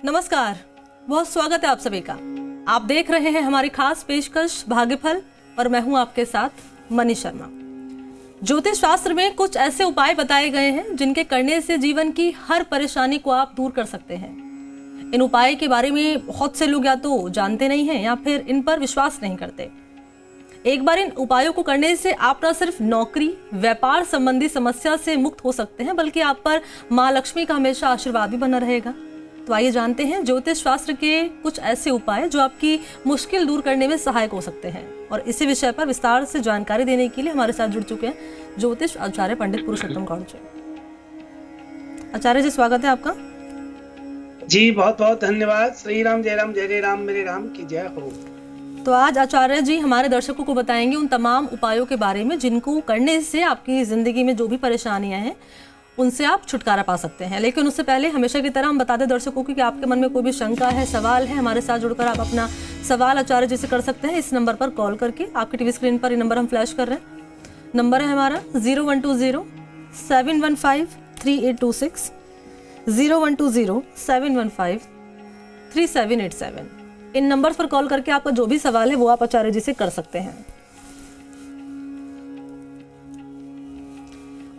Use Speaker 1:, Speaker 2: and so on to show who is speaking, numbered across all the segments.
Speaker 1: नमस्कार, बहुत स्वागत है आप सभी का। आप देख रहे हैं हमारी खास पेशकश भाग्यफल और मैं हूं आपके साथ मनी शर्मा। ज्योतिष शास्त्र में कुछ ऐसे उपाय बताए गए हैं जिनके करने से जीवन की हर परेशानी को आप दूर कर सकते हैं। इन उपाय के बारे में बहुत से लोग या तो जानते नहीं हैं या फिर इन पर विश्वास नहीं करते। एक बार इन उपायों को करने से आप न सिर्फ नौकरी, व्यापार संबंधी समस्या से मुक्त हो सकते हैं, बल्कि आप पर माँ लक्ष्मी का हमेशा आशीर्वाद भी बना रहेगा। तो आइए जानते हैं ज्योतिष शास्त्र के कुछ ऐसे उपाय जो आपकी मुश्किल दूर करने में सहायक हो सकते हैं। और इसी विषय पर विस्तार से जानकारी देने के लिए हमारे साथ जुड़ चुके हैं ज्योतिष आचार्य पंडित पुरुषोत्तम गौड़ जी। आचार्य जी, स्वागत है आपका।
Speaker 2: जी बहुत बहुत धन्यवाद। श्री राम जय राम, जय जय राम, मेरे राम की जय हो।
Speaker 1: तो आज आचार्य जी हमारे दर्शकों को बताएंगे उन तमाम उपायों के बारे में जिनको करने से आपकी जिंदगी में जो भी परेशानियां हैं उनसे आप छुटकारा पा सकते हैं। लेकिन उससे पहले हमेशा की तरह हम बता दें दर्शकों को कि आपके मन में कोई भी शंका है, सवाल है, हमारे साथ जुड़कर आप अपना सवाल आचार्य जी से कर सकते हैं इस नंबर पर कॉल करके। आपकी टीवी स्क्रीन पर ये नंबर हम फ्लैश कर रहे हैं। नंबर है हमारा 0120-715-3826, 0120-715-3787। इन नंबर्स पर कॉल करके आपका जो भी सवाल है वो आप आचार्य जी से कर सकते हैं।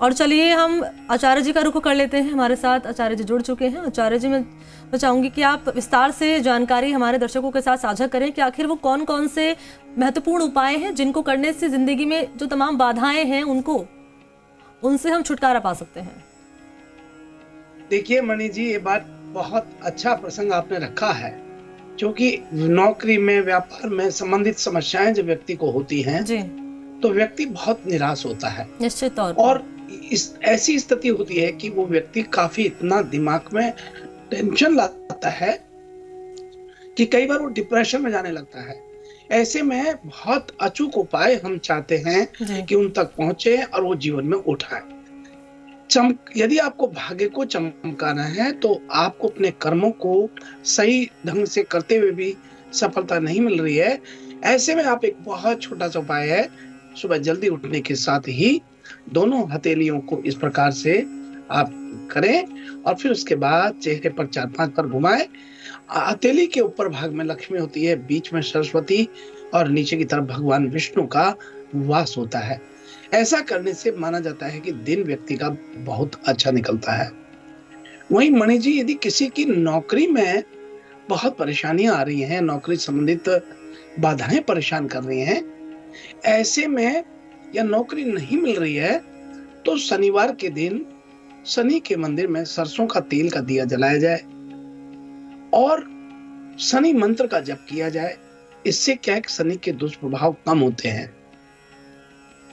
Speaker 1: और चलिए हम आचार्य जी का रुख कर लेते हैं। हमारे साथ आचार्य जी जुड़ चुके हैं। आचार्य जी, मैं चाहूंगी कि आप विस्तार से जानकारी हमारे दर्शकों के साथ साझा करें कि आखिर वो कौन कौन से महत्वपूर्ण उपाय हैं जिनको करने से जिंदगी में जो तमाम बाधाएं हैं उनसे हम छुटकारा पा सकते हैं।
Speaker 2: देखिए मणि जी, ये बात बहुत अच्छा प्रसंग आपने रखा है, क्योंकि नौकरी में, व्यापार में संबंधित समस्याएं जब व्यक्ति को होती हैं जी, तो व्यक्ति बहुत निराश होता है
Speaker 1: निश्चित तौर पर।
Speaker 2: और ऐसी स्थिति होती है कि वो व्यक्ति काफी इतना दिमाग में टेंशन लाता है कि कई बार वो डिप्रेशन में जाने लगता है। ऐसे में बहुत अचूक उपाय हम चाहते हैं कि उन तक पहुंचे और वो जीवन में उठाए। यदि आपको भाग्य को चमकाना है तो आपको अपने कर्मों को सही ढंग से करते हुए भी सफलता नहीं मिल रही है। ऐसे में आप एक बहुत छोटा सा उपाय है, सुबह जल्दी उठने के साथ ही दोनों हथेलियों को इस प्रकार से आप करें और फिर उसके बाद चेहरे पर 4-5 बार घुमाएं। हथेली के ऊपर भाग में लक्ष्मी होती है, बीच में सरस्वती और नीचे की तरफ भगवान विष्णु का वास होता है। ऐसा करने से माना जाता है कि दिन व्यक्ति का बहुत अच्छा निकलता है। वहीं मणि जी, यदि किसी की नौकरी में बहुत परेशानियां आ रही हैं, नौकरी संबंधित बाधाएं परेशान कर रही हैं, ऐसे में या नौकरी नहीं मिल रही है तो शनिवार के दिन शनि के मंदिर में सरसों का तेल का दिया जलाया जाए और शनि मंत्र का जप किया जाए। इससे क्या है कि शनि के दुष्प्रभाव कम होते हैं।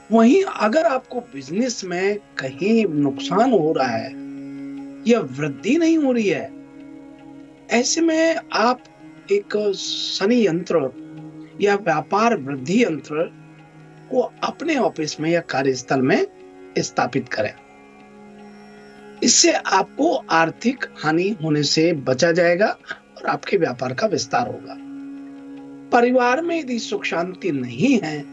Speaker 2: वहीं अगर आपको बिजनेस में कहीं नुकसान हो रहा है या वृद्धि नहीं हो रही है, ऐसे में आप एक शनि यंत्र या व्यापार वृद्धि यंत्र को अपने ऑफिस में या कार्यस्थल में स्थापित करें। इससे आपको आर्थिक हानि होने से बचा जाएगा और आपके व्यापार का विस्तार होगा। परिवार में यदि सुख शांति नहीं है,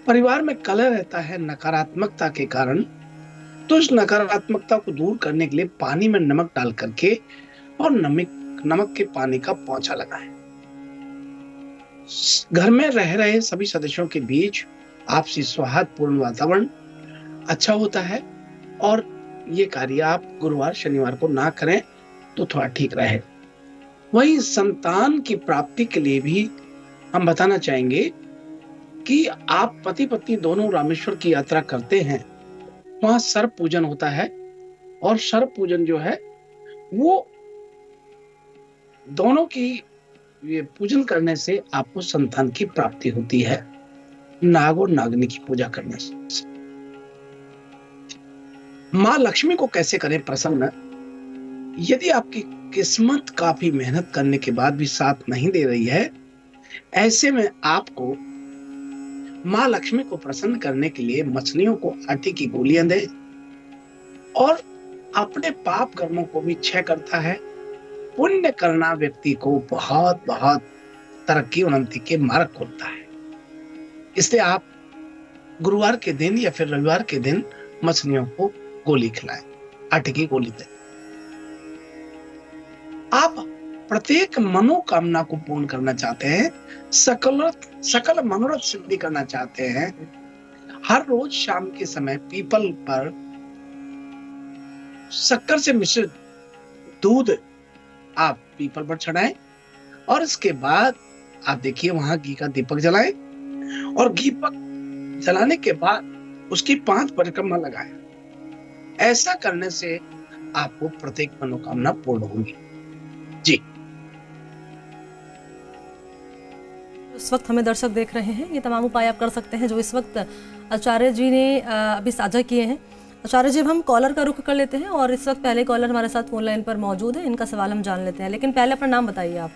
Speaker 2: परिवार में कलह रहता है नकारात्मकता के कारण, तो इस नकारात्मकता को दूर करने के लिए पानी में नमक डाल करके और नमक के पानी का पोंछा लगाएं। घर में रह रहे सभी सदस्यों के बीच आपसी सौहार्दपूर्ण वातावरण अच्छा होता है और ये कार्य आप गुरुवार शनिवार को ना करें तो थोड़ा ठीक रहे। वहीं संतान की प्राप्ति के लिए भी हम बताना चाहेंगे कि आप पति पत्नी दोनों रामेश्वर की यात्रा करते हैं, वहां सर्प पूजन होता है और सर्प पूजन जो है वो दोनों की ये पूजन करने से आपको संतान की प्राप्ति होती है, नाग और नागनी की पूजा करने से। माँ लक्ष्मी को कैसे करें प्रसन्न? यदि आपकी किस्मत काफी मेहनत करने के बाद भी साथ नहीं दे रही है, ऐसे में आपको माँ लक्ष्मी को प्रसन्न करने के लिए मछलियों को आटे की गोलियां दें और अपने पाप कर्मों को भी क्षय करता है। पुण्य करना व्यक्ति को बहुत बहुत तरक्की उन्नति के मार्ग खोलता है। इसलिए आप गुरुवार के दिन या फिर रविवार के दिन मछलियों को गोली खिलाएं, आटे की गोली दें। आप प्रत्येक मनोकामना को पूर्ण करना चाहते हैं, सकल सकल मनोरथ सिद्धि करना चाहते हैं, हर रोज शाम के समय पीपल पर शक्कर से मिश्रित दूध आप पीपल पर चढ़ाएं और इसके बाद आप देखिए वहां घी का दीपक जलाएं और दीपक जलाने के बाद उसकी 5 परिक्रमा लगाएं। ऐसा करने से आपको प्रत्येक मनोकामना पूर्ण होगी। जी।
Speaker 1: इस वक्त हमें दर्शक देख रहे हैं, ये तमाम उपाय आप कर सकते हैं जो इस वक्त आचार्य जी ने अभी साझा किए हैं। आचार्य जी, हम कॉलर का रुख कर लेते हैं और इस वक्त पहले कॉलर हमारे साथ फोन लाइन पर मौजूद है, इनका सवाल हम जान लेते हैं, लेकिन पहले अपना नाम बताइए आप।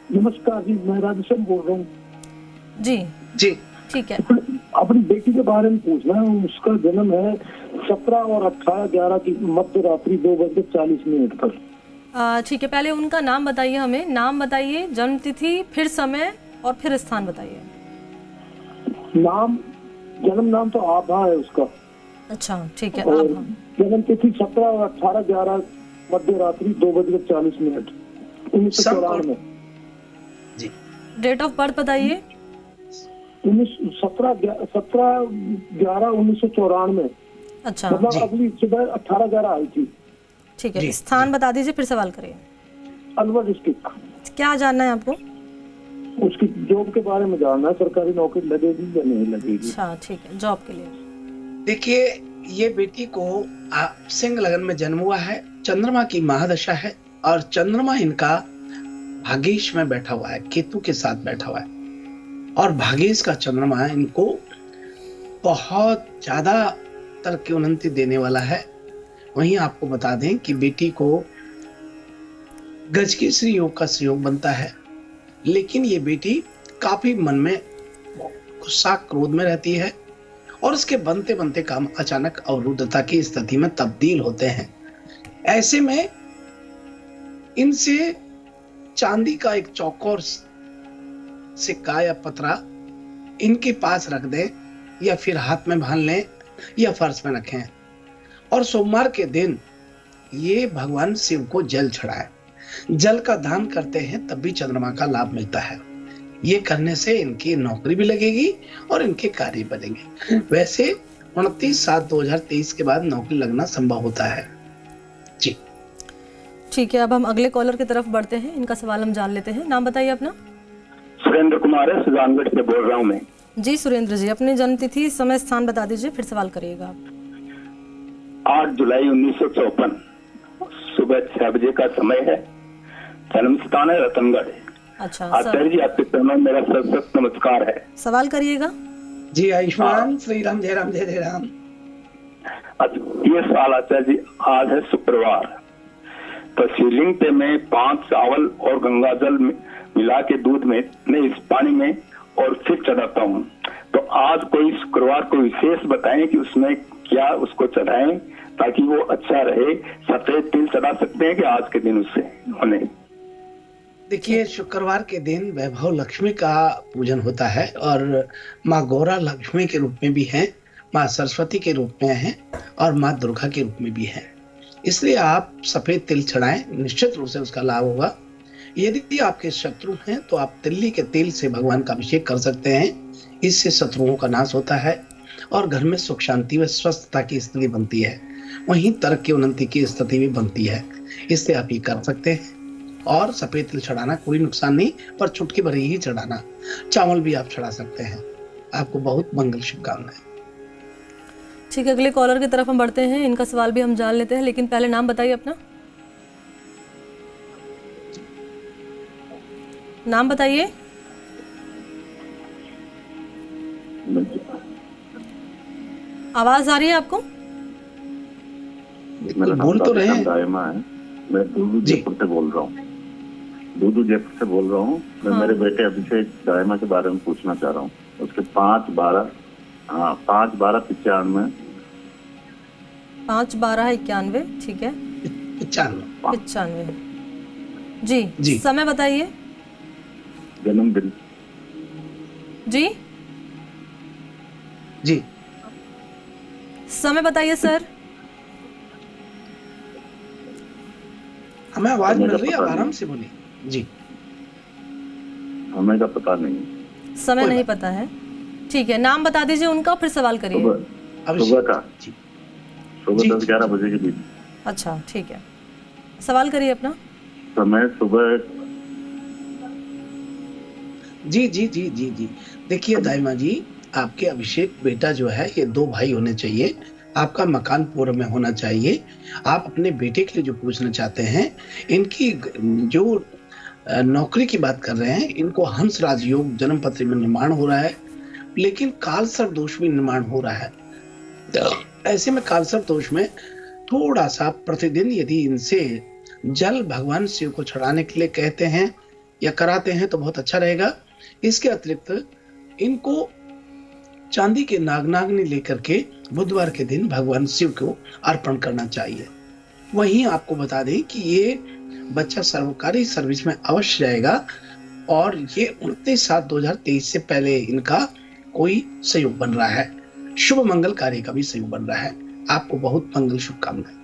Speaker 3: नमस्कार जी, मैं राजेश्वर बोल रहा हूँ।
Speaker 1: जी
Speaker 2: जी
Speaker 1: ठीक है।
Speaker 3: अपनी बेटी के बारे में पूछना है। उसका जन्म है 17 और 18/11 की मध्य रात्रि 2:40 पर।
Speaker 1: ठीक है, पहले उनका नाम बताइए, हमें नाम बताइए, जन्म तिथि, फिर समय और फिर स्थान बताइए।
Speaker 3: नाम, जन्म नाम तो आभा है उसका।
Speaker 1: अच्छा ठीक है।
Speaker 3: और
Speaker 1: आभा।
Speaker 3: जन्म तिथि 17 और 18/11 मध्य रात्रि 2:40 1994 में।
Speaker 1: डेट ऑफ बर्थ बताइए।
Speaker 3: 17/11/1994 में।
Speaker 1: अच्छा
Speaker 3: मतलब अगली सुबह 18/11 आई थी।
Speaker 1: ठीक है, स्थान बता दीजिए, फिर सवाल करिए।
Speaker 3: अलवर डिस्ट्रिक्ट।
Speaker 1: क्या जानना है आपको?
Speaker 3: उसकी जॉब के बारे में जानना है, सरकारी नौकरी लगेगी या नहीं लगेगी।
Speaker 1: अच्छा ठीक है, जॉब के लिए।
Speaker 2: देखिए, ये बेटी को सिंह लगन में जन्म हुआ है, चंद्रमा की महादशा है और चंद्रमा इनका भाग्येश में बैठा हुआ है, केतु के साथ बैठा हुआ है और भाग्येश का चंद्रमा इनको बहुत ज्यादा तरक्की उन्नति देने वाला है। वहीं आपको बता दें कि बेटी को गजकेसरी योग का संयोग बनता है, लेकिन ये बेटी काफी मन में गुस्सा क्रोध में रहती है और उसके बनते बनते काम अचानक अवरुद्धता की स्थिति में तब्दील होते हैं। ऐसे में इनसे चांदी का एक चौकोर सिक्का या पतरा इनके पास रख दें या फिर हाथ में बांध लें या फर्श में रखें और सोमवार के दिन ये भगवान शिव को जल चढ़ाएं। जल का दान करते हैं तब भी चंद्रमा का लाभ मिलता है। ये करने से इनकी नौकरी भी लगेगी और इनके कार्य बनेंगे। वैसे 29/7/2023 के बाद नौकरी लगना संभव होता है। जी
Speaker 1: ठीक है, अब हम अगले कॉलर की तरफ बढ़ते हैं, इनका सवाल हम जान लेते हैं। नाम बताइए अपना।
Speaker 4: सुरेंद्र कुमार है, सुजानगढ़ से बोल रहा हूँ मैं।
Speaker 1: जी सुरेंद्र जी, अपनी जन्म तिथि, समय, स्थान बता दीजिए, फिर सवाल करिएगा।
Speaker 4: 8 जुलाई 1954 सुबह 6 बजे का समय है। जन्म स्थान है रतनगढ़।
Speaker 1: अच्छा
Speaker 4: आचार्य जी, आपके चरणों में मेरा सशक्त नमस्कार है।
Speaker 1: सवाल करिएगा।
Speaker 2: जी, आयुष्मान श्री राम, जय राम, जय जय राम।
Speaker 4: ये सवाल आचार्य जी, आज है शुक्रवार, तो शिवलिंग पे मैं 5 चावल और गंगा जल मिला के दूध में इस पानी में और फिर चढ़ाता हूँ। तो आज कोई शुक्रवार को विशेष बताएं कि उसमें क्या उसको चढ़ाएं ताकि वो अच्छा रहे। सफेद तिल चढ़ा सकते हैं कि आज के दिन उससे होने।
Speaker 2: देखिए, शुक्रवार के दिन वैभव लक्ष्मी का पूजन होता है और माँ गौरा लक्ष्मी के रूप में भी हैं, माँ सरस्वती के रूप में हैं और माँ दुर्गा के रूप में भी हैं। इसलिए आप सफेद तिल चढ़ाएं, निश्चित रूप से उसका लाभ होगा। यदि आपके शत्रु हैं तो आप तिल्ली के तेल से भगवान का अभिषेक कर सकते हैं, इससे शत्रुओं का नाश होता है और घर में सुख शांति व स्वस्थता की स्थिति बनती है। वहीं तरक्की उन्नति की स्थिति भी बनती है। इससे आप ये कर सकते हैं। और सफेद तिल चढ़ाना कोई नुकसान नहीं, पर चुटकी भर ही चढ़ाना। चावल भी आप चढ़ा सकते हैं। आपको बहुत मंगल शुभकामनाएं।
Speaker 1: ठीक है, अगले कॉलर की तरफ हम बढ़ते हैं, इनका सवाल भी हम जान लेते हैं, लेकिन पहले नाम बताइए अपना। नाम बताइए। आवाज आ रही है आपको?
Speaker 2: बोल तो रहे हैं।
Speaker 3: दायमा है, मैं दूदू जयपुर से बोल रहा हूँ। दूदू जयपुर से बोल रहा हूँ। मैं मेरे बेटे अभिषेक दायमा के बारे में पूछना चाह रहा हूँ। उसके 5/12 95
Speaker 1: 5/12/91। ठीक है, 95। जी, समय बताइए।
Speaker 3: जन्मदिन
Speaker 1: जी समय बताइए सर।
Speaker 2: हमें आवाज
Speaker 3: समय
Speaker 2: मिल
Speaker 3: का
Speaker 2: रही है,
Speaker 3: पता
Speaker 2: आप आराम
Speaker 3: नहीं।
Speaker 2: से बोलिए जी।
Speaker 3: समय का पता नहीं।
Speaker 1: समय
Speaker 2: कोई
Speaker 1: नहीं
Speaker 2: बात
Speaker 1: पता है, ठीक है। नाम बता दीजिए उनका, फिर सवाल करिए।
Speaker 3: सुबह
Speaker 2: अभिषेक
Speaker 3: का
Speaker 2: जी।
Speaker 3: सुबह
Speaker 2: जी,
Speaker 3: 10-11
Speaker 2: जी,
Speaker 3: बजे के बीच।
Speaker 1: अच्छा ठीक है, सवाल करिए अपना।
Speaker 3: समय सुबह।
Speaker 2: जी जी जी जी जी। देखिए दाइमा जी, आपके अभिषेक बेटा जो है, ये 2 भाई होने चाहिए। आपका मकान पूर्व में होना चाहिए। आप अपने बेटे के लिए जो पूछना चाहते हैं, इनकी जो नौकरी की बात कर रहे हैं, इनको हंस राजयोग जन्म पत्री में निर्माण हो रहा है, लेकिन कालसर्प दोष भी निर्माण हो रहा है। तो ऐसे में कालसर्प दोष में थोड़ा सा प्रतिदिन यदि इनसे जल भगवान शिव को चढ़ाने के लिए कहते हैं या कराते हैं तो बहुत अच्छा रहेगा। इसके अतिरिक्त इनको चांदी के नागनागनी लेकर के बुधवार के दिन भगवान शिव को अर्पण करना चाहिए। वहीं आपको बता दें कि ये बच्चा सरकारी सर्विस में अवश्य जाएगा और ये 29/7/2023 से पहले इनका कोई सहयोग बन रहा है। शुभ मंगल कार्य का भी सहयोग बन रहा है। आपको बहुत मंगल शुभकामनाएं।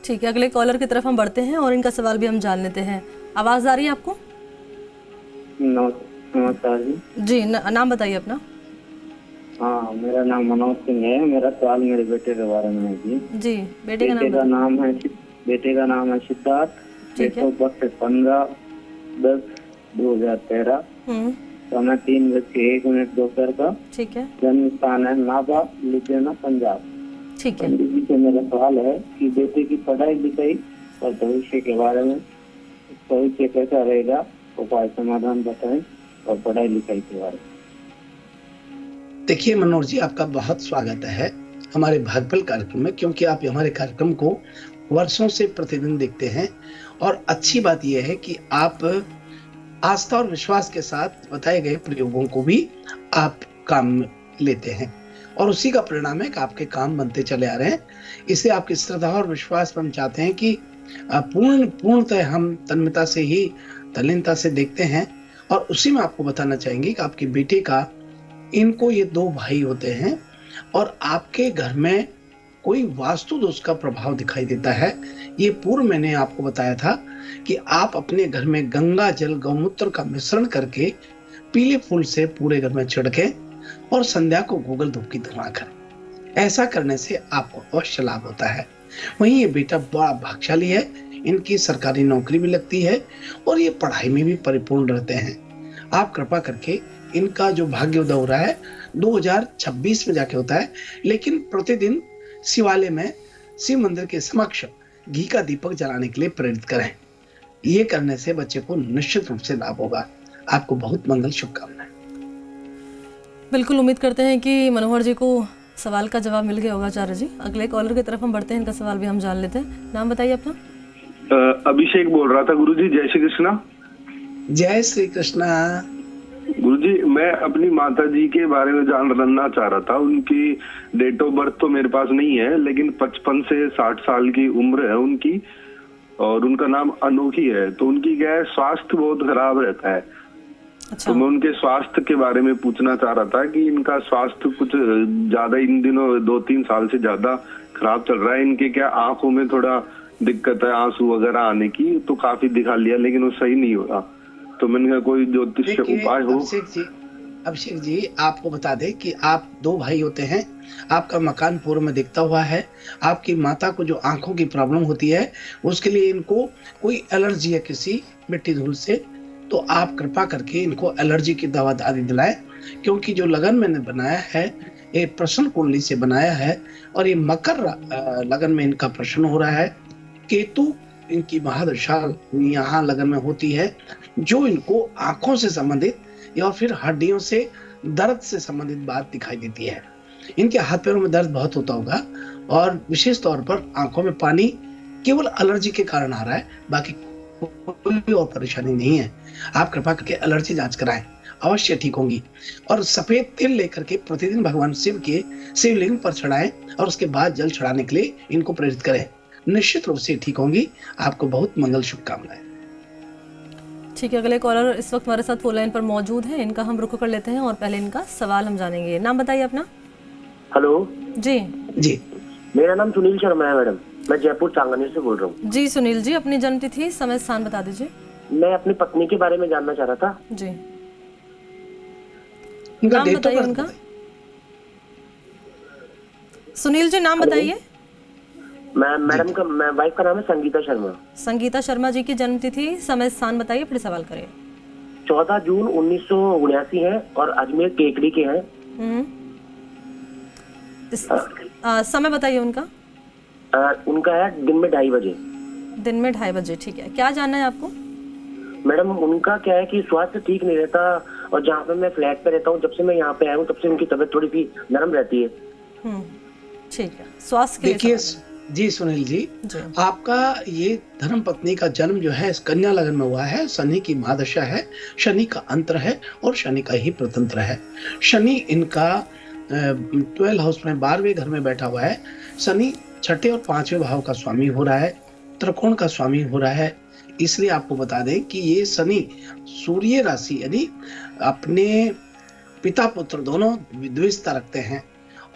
Speaker 1: ठीक है, अगले कॉलर की तरफ हम बढ़ते हैं और इनका सवाल भी हम जान लेते हैं। आवाज आ रही है आपको?
Speaker 5: नमस्कार जी।
Speaker 1: जी, नाम बताइए अपना।
Speaker 5: हाँ, मेरा नाम मनोज सिंह है। मेरा सवाल मेरे बेटे के बारे में है जी।
Speaker 1: जी, बेटे का
Speaker 5: बेटे का नाम है सिद्धार्थ।
Speaker 1: ठीक है।
Speaker 5: 15/10/2013। समय 3:01 दोपहर का।
Speaker 1: ठीक है,
Speaker 5: जन्म स्थान है नाभा, लुधियाना, पंजाब।
Speaker 1: ठीक है।
Speaker 5: पंडित जी से मेरा सवाल है कि बेटे की पढ़ाई लिखाई और भविष्य के बारे में, भविष्य कैसा रहेगा, उपाय समाधान बताएं, और पढ़ाई लिखाई के बारे में।
Speaker 2: देखिए मनोज जी, आपका बहुत स्वागत है हमारे भागफल कार्यक्रम में, क्योंकि आप हमारे कार्यक्रम को वर्षों से प्रतिदिन देखते हैं। और अच्छी बात यह है कि आप आस्था और विश्वास के साथ बताए गए प्रयोगों को भी आप काम में लेते हैं, और उसी का परिणाम है कि आपके काम बनते चले आ रहे हैं। इससे आपकी श्रद्धा और विश्वास पर हम चाहते हैं कि पूर्णतः हम तन्मयता से ही, तल्लीनता से देखते हैं। और उसी में आपको बताना चाहेंगे कि आपके बेटे का, इनको ये 2 भाई होते हैं और आपके घर में कोई वास्तु दोष का प्रभाव दिखाई देता है। ये पूर्व मैंने आपको बताया था कि आप अपने घर में गंगा जल गौमूत्र का मिश्रण करके पीले फूल से पूरे घर में छिड़के और संध्या को गूगल धूप की धुआं करें। ऐसा करने से आपको अवश्य लाभ होता है। वहीं ये बेटा बड़ा भाग्यशाली है, इनकी सरकारी नौकरी भी लगती है और ये पढ़ाई में भी परिपूर्ण रहते हैं। आप कृपा करके, इनका जो भाग्य उदय हो रहा है 2026 में जाके होता है, लेकिन प्रतिदिन शिवालय में शिव मंदिर के समक्ष घी का दीपक जलाने के लिए प्रेरित करें। ये करने से बच्चे को निश्चित रूप से लाभ होगा। आपको बहुत मंगल शुभकामनाएं।
Speaker 1: बिल्कुल, उम्मीद करते हैं कि मनोहर जी को सवाल का जवाब मिल गया होगा। आचार्य जी, अगले कॉलर की तरफ हम बढ़ते हैं, इनका सवाल भी हम जान लेते हैं। नाम बताइए अपना।
Speaker 4: अभिषेक बोल रहा था गुरुजी। जय श्री कृष्णा।
Speaker 2: जय श्री कृष्णा।
Speaker 4: गुरुजी, मैं अपनी माता जी के बारे में जानना चाह रहा था। उनकी डेट ऑफ बर्थ तो मेरे पास नहीं है, लेकिन 55 से 60 साल की उम्र है उनकी, और उनका नाम अनोखी है। तो उनकी क्या है, स्वास्थ्य बहुत खराब रहता है।
Speaker 1: अच्छा।
Speaker 4: तो मैं उनके स्वास्थ्य के बारे में पूछना चाह रहा था कि इनका स्वास्थ्य कुछ ज्यादा इन दिनों 2-3 साल से ज्यादा खराब चल रहा है। इनके क्या आंखों में थोड़ा दिक्कत है, आंसू वगैरह आने की, तो काफी दिखा लिया लेकिन वो सही नहीं हो रहा। तो मैंने कहा कोई ज्योतिष उपाय हो।
Speaker 2: अभिषेक जी, आपको बता दें कि आप 2 भाई होते हैं। आपका मकान पूर्व में दिखता हुआ है। आपकी माता को जो आंखों की प्रॉब्लम होती है, उसके लिए इनको कोई एलर्जी है किसी मिट्टी धूल से, तो आप कृपा करके इनको एलर्जी की दवा आदि दिलाएं। क्योंकि जो लगन मैंने बनाया है, ये प्रश्न कुंडली से बनाया है, और ये मकर लगन में इनका प्रश्न हो रहा है। केतु इनकी महादशा यहाँ लगन में होती है, जो इनको आंखों से संबंधित या फिर हड्डियों से, दर्द से संबंधित बात दिखाई देती है। इनके हाथ पैरों में दर्द बहुत होता होगा, और विशेष तौर पर आंखों में पानी केवल एलर्जी के कारण आ रहा है, बाकी कोई और परेशानी नहीं है। आप कृपा करके एलर्जी जांच कराएं, अवश्य ठीक होंगी। और सफेद तिल लेकर के प्रतिदिन भगवान शिव के शिवलिंग पर चढ़ाएं, और उसके बाद जल चढ़ाने के लिए इनको प्रेरित करें। निश्चित रूप से ठीक होंगी। आपको बहुत मंगल शुभकामनाएं।
Speaker 1: ठीक है, अगले कॉलर इस वक्त हमारे साथ फोन लाइन पर मौजूद है, इनका हम रुक कर लेते हैं और पहले इनका सवाल हम जानेंगे। नाम बताइए अपना।
Speaker 5: हेलो
Speaker 1: जी।
Speaker 2: जी
Speaker 6: मेरा नाम सुनील शर्मा है मैडम, मैं जयपुर सांगानेर से बोल रहा हूँ।
Speaker 1: जी सुनील जी, अपनी जन्मतिथि समय स्थान बता दीजिए।
Speaker 6: मैं अपनी पत्नी के बारे में जानना चाह रहा था।
Speaker 1: जी,
Speaker 2: उनका
Speaker 1: नाम
Speaker 2: डेट ऑफ
Speaker 1: बताइए
Speaker 2: बर्थ
Speaker 1: उनका।
Speaker 2: बताइए।
Speaker 1: सुनील जी नाम बताइए।
Speaker 6: मैडम का वाइफ का नाम है संगीता शर्मा।
Speaker 1: संगीता शर्मा जी की जन्मतिथि समय स्थान बताइए, फिर सवाल करिए।
Speaker 6: 14 जून 1979 है और अजमेर केकड़ी के हैं।
Speaker 1: समय बताइए उनका।
Speaker 6: उनका है दिन में 2:30 बजे।
Speaker 1: दिन में 2:30 बजे, ठीक है। क्या जानना है आपको?
Speaker 6: मैडम उनका क्या है कि स्वास्थ्य ठीक नहीं रहता, और जहाँ पे मैं फ्लैट पे रहता हूँ, जब से मैं यहाँ पे आया हूँ तब से उनकी तबीयत थोड़ी सी नरम रहती है।
Speaker 1: ठीक है, स्वास्थ्य के लिए
Speaker 2: देखिए
Speaker 1: सवाल
Speaker 2: जी सुनील जी,
Speaker 1: जी।
Speaker 2: आपका ये धर्म पत्नी का जन्म जो है इस कन्या लगन में हुआ है। शनि की महादशा है, शनि का अंतर है और शनि का ही प्रतंत्र है। शनि इनका 12 हाउस में 12वें घर में बैठा हुआ है। शनि 6ठे और 5वें भाव का स्वामी हो रहा है, त्रिकोण का स्वामी हो रहा है। इसलिए आपको बता दें कि ये शनि सूर्य राशि यानी अपने पिता पुत्र दोनों द्विजता रखते हैं,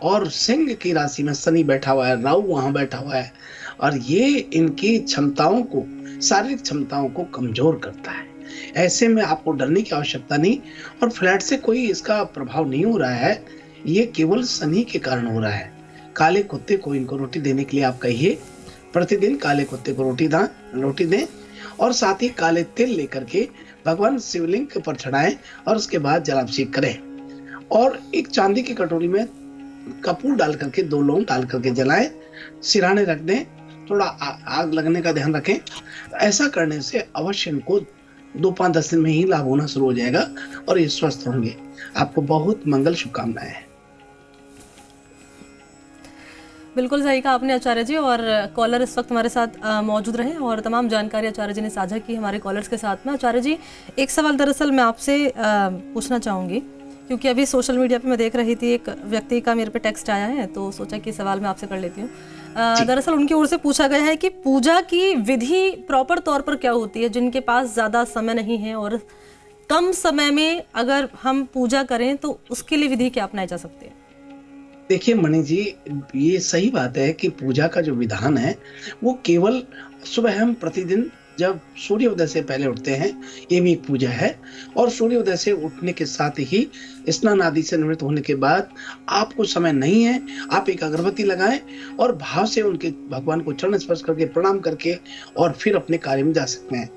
Speaker 2: और सिंह की राशि में शनि बैठा हुआ है, राहु वहां बैठा हुआ है, और ये इनकी क्षमताओं को, शारीरिक क्षमताओं को कमजोर करता है। ऐसे में आपको डरने की आवश्यकता नहीं, और फ्लैट से कोई इसका प्रभाव नहीं हो रहा है, ये केवल शनि के कारण हो रहा है। काले कुत्ते को इनको रोटी देने के लिए आप कहिए, प्रतिदिन काले कुत्ते को रोटी दें, और साथ ही काले तिल लेकर के भगवान शिवलिंग पर चढ़ाएं और उसके बाद जलाभिषेक करें, और एक चांदी की कटोरी में कपूर डाल करके 2 लौंग डाल करके जलाएं, सिराने रख दें, थोड़ा आग लगने का ध्यान रखें। ऐसा करने से अवश्य इनको 2-5-10 दिन में ही लाभ होना शुरू हो जाएगा और ये स्वस्थ होंगे। आपको बहुत मंगल शुभकामनाएं हैं।
Speaker 1: बिल्कुल सही कहा आपने आचार्य जी, और कॉलर इस वक्त हमारे साथ मौजूद रहे और तमाम जानकारी आचार्य जी ने साझा की हमारे कॉलर्स के साथ में। आचार्य जी, एक सवाल दरअसल मैं आपसे पूछना चाहूँगी, क्योंकि अभी सोशल मीडिया पे मैं देख रही थी, एक व्यक्ति का मेरे पे टेक्स्ट आया है, तो सोचा कि सवाल मैं आपसे कर लेती हूँ। दरअसल उनकी ओर से पूछा गया है कि पूजा की विधि प्रॉपर तौर पर क्या होती है, जिनके पास ज़्यादा समय नहीं है और कम समय में अगर हम पूजा करें तो उसके लिए विधि क्या अपनाई जा सकती है?
Speaker 2: देखिए मणि जी, ये सही बात है कि पूजा का जो विधान है वो केवल सुबह हम प्रतिदिन जब सूर्योदय से पहले उठते हैं, ये भी एक पूजा है। और सूर्योदय से उठने के साथ ही स्नान आदि से निवृत्त होने के बाद आपको समय नहीं है, आप एक अगरबत्ती लगाएं और भाव से उनके भगवान को चरण स्पर्श करके प्रणाम करके और फिर अपने कार्य में जा सकते हैं।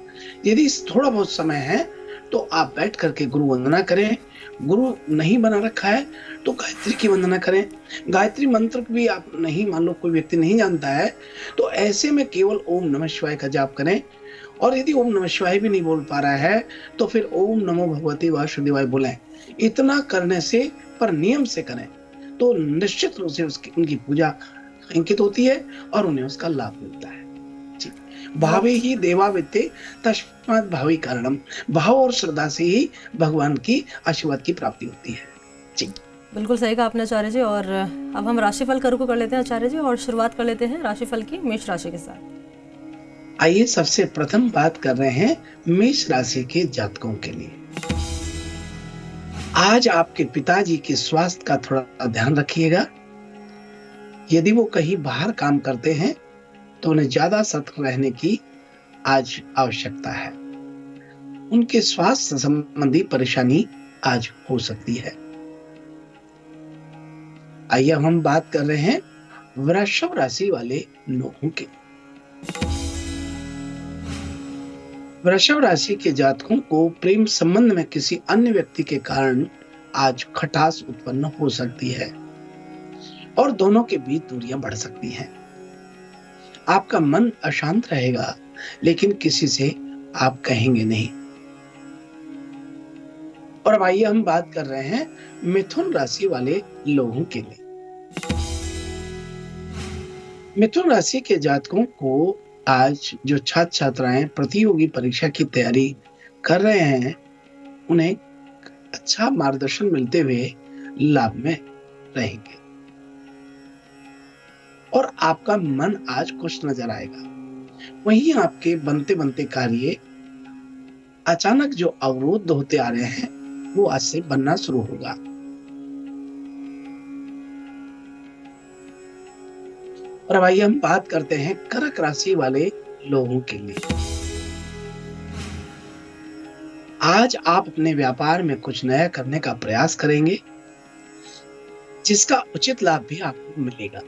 Speaker 2: यदि थोड़ा बहुत समय है तो आप बैठ करके गुरु वंदना करें। गुरु नहीं बना रखा है तो गायत्री की वंदना करें। गायत्री मंत्र भी आप नहीं, मान लो कोई व्यक्ति नहीं जानता है, तो ऐसे में केवल ओम नमः शिवाय का जाप करें। और यदि ओम नमः शिवाय भी नहीं बोल पा रहा है तो फिर ओम नमो भगवते वासुदेवाय बोलें। इतना करने से, पर नियम से करें, तो निश्चित रूप से उनकी पूजा अंकित होती है और उन्हें उसका लाभ मिलता है। भावे ही देवा वित्ते तस्मात् भावी कारणम। भाव और श्रद्धा से ही भगवान की आशीर्वाद की प्राप्ति होती है। जी
Speaker 1: बिल्कुल सही कहा आपने आचार्य जी। और अब हम राशिफल करू को कर लेते हैं आचार्य जी, और शुरुआत कर लेते हैं राशिफल की मेष राशि के साथ।
Speaker 2: आइए सबसे प्रथम बात कर रहे हैं मेष राशि के जातकों के लिए। आज आपके पिताजी के स्वास्थ्य का थोड़ा ध्यान रखिएगा। यदि वो कहीं बाहर काम करते हैं तो उन्हें ज्यादा सतर्क रहने की आज आवश्यकता है। उनके स्वास्थ्य संबंधी परेशानी आज हो सकती है। आइए हम बात कर रहे हैं वृषभ राशि वाले लोगों के। वृषभ राशि के जातकों को प्रेम संबंध में किसी अन्य व्यक्ति के कारण आज खटास उत्पन्न हो सकती है और दोनों के बीच दूरियां बढ़ सकती हैं। आपका मन अशांत रहेगा, लेकिन किसी से आप कहेंगे नहीं। और अब आइए हम बात कर रहे हैं मिथुन राशि वाले लोगों के लिए। मिथुन राशि के जातकों को आज जो छात्र छात्राएं प्रतियोगी परीक्षा की तैयारी कर रहे हैं, उन्हें अच्छा मार्गदर्शन मिलते हुए लाभ में रहेंगे और आपका मन आज खुश नजर आएगा। वहीं आपके बनते बनते कार्य अचानक जो अवरुद्ध होते आ रहे हैं वो आज से बनना शुरू होगा। और अब आइए हम बात करते हैं कर्क राशि वाले लोगों के लिए। आज आप अपने व्यापार में कुछ नया करने का प्रयास करेंगे, जिसका उचित लाभ भी आपको मिलेगा।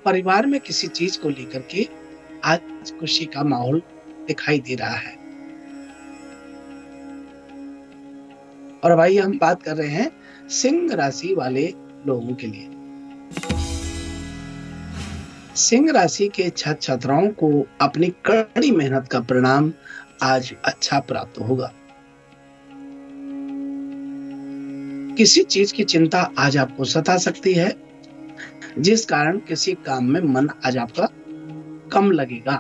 Speaker 2: परिवार में किसी चीज को लेकर के आज खुशी का माहौल दिखाई दे रहा है। और भाई हम बात कर रहे हैं सिंह राशि वाले लोगों के लिए। सिंह राशि के छात्र छात्राओं को अपनी कड़ी मेहनत का परिणाम आज अच्छा प्राप्त होगा। किसी चीज की चिंता आज आपको सता सकती है, जिस कारण किसी काम में मन आज आपका कम लगेगा।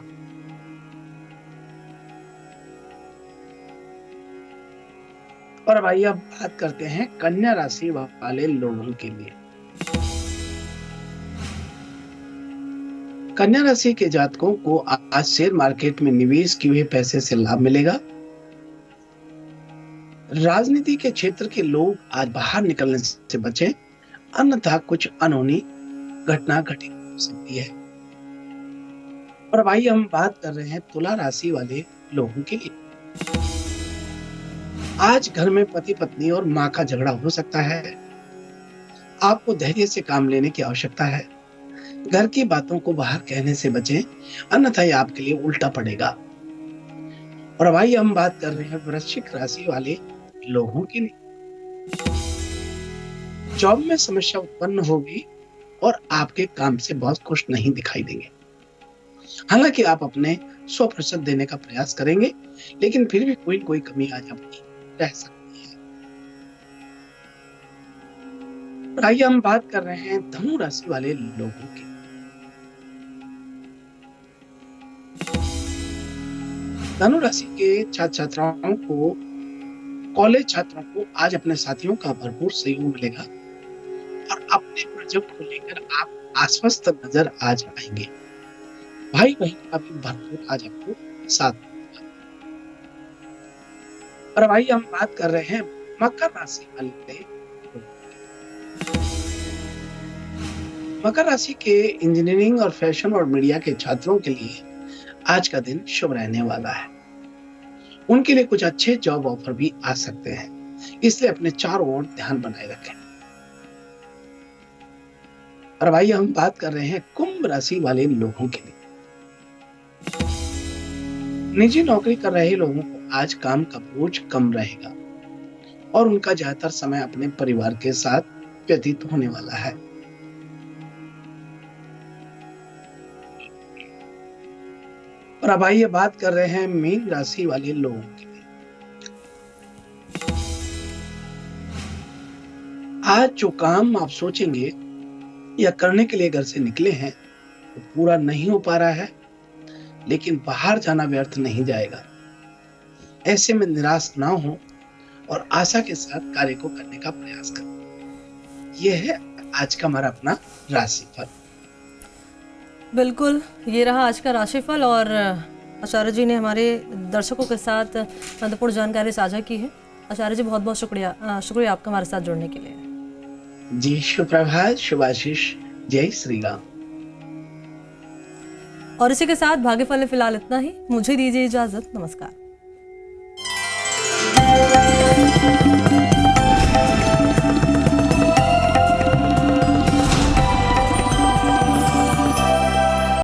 Speaker 2: और भाई अब बात करते हैं कन्या राशि वाले लोगों के लिए। कन्या राशि के जातकों को आज शेयर मार्केट में निवेश किए हुए पैसे से लाभ मिलेगा। राजनीति के क्षेत्र के लोग आज बाहर निकलने से बचें, अन्यथा कुछ अनहोनी घटना घटित हो सकती है। और भाई हम बात कर रहे हैं तुला राशि वाले लोगों के लिए। आज घर में पति पत्नी और मां का झगड़ा हो सकता है। आपको धैर्य से काम लेने की आवश्यकता है। घर की बातों को बाहर कहने से बचें, अन्यथा यह आपके लिए उल्टा पड़ेगा। और भाई हम बात कर रहे हैं वृश्चिक राशि वाले लोगों के लिए। जॉब में समस्या उत्पन्न होगी और आपके काम से बहुत खुश नहीं दिखाई देंगे। हालांकि आप अपने 100% देने का प्रयास करेंगे, लेकिन फिर भी कोई कोई कमी आज आपकी रह सकती है। और आइए हम बात कर रहे हैं धनु राशि वाले लोगों की। धनु राशि के छात्र छात्राओं को, कॉलेज छात्रों को आज अपने साथियों का भरपूर सहयोग मिलेगा और अपने प्रोजेक्ट को लेकर आप आश्वस्त नजर आज आएंगे। भाई बहन का भी भरपूर आज आपको साथ मिलेगा। और भाई हम बात कर रहे हैं मकर राशि वाले। मकर राशि के इंजीनियरिंग और फैशन और मीडिया के छात्रों के लिए आज का दिन शुभ रहने वाला है। उनके लिए कुछ अच्छे जॉब ऑफर भी आ सकते हैं, इसलिए अपने चारों ओर ध्यान बनाए रखें। और भाई हम बात कर रहे हैं कुंभ राशि वाले लोगों के लिए। निजी नौकरी कर रहे लोगों को आज काम का बोझ कम रहेगा और उनका ज्यादातर समय अपने परिवार के साथ व्यतीत होने वाला है। और अब आइए बात कर रहे हैं मीन राशि वाले लोगों के लिए। आज जो काम आप सोचेंगे या करने के लिए घर से निकले हैं वो पूरा नहीं हो पा रहा है, लेकिन बाहर जाना व्यर्थ नहीं जाएगा। ऐसे में निराश ना हो और आशा के साथ कार्य को करने का प्रयास करें। यह है आज का हमारा अपना राशिफल।
Speaker 1: बिल्कुल, ये रहा आज का राशिफल और आचार्य जी ने हमारे दर्शकों के साथ महत्वपूर्ण जानकारी साझा की है। आचार्य जी बहुत बहुत शुक्रिया आपका हमारे साथ जुड़ने के लिए।
Speaker 2: जी शुभ प्रभात, शुभाशीष, जय श्री राम।
Speaker 1: और इसी के साथ भाग्यफल फिलहाल इतना ही। मुझे दीजिए इजाजत, नमस्कार।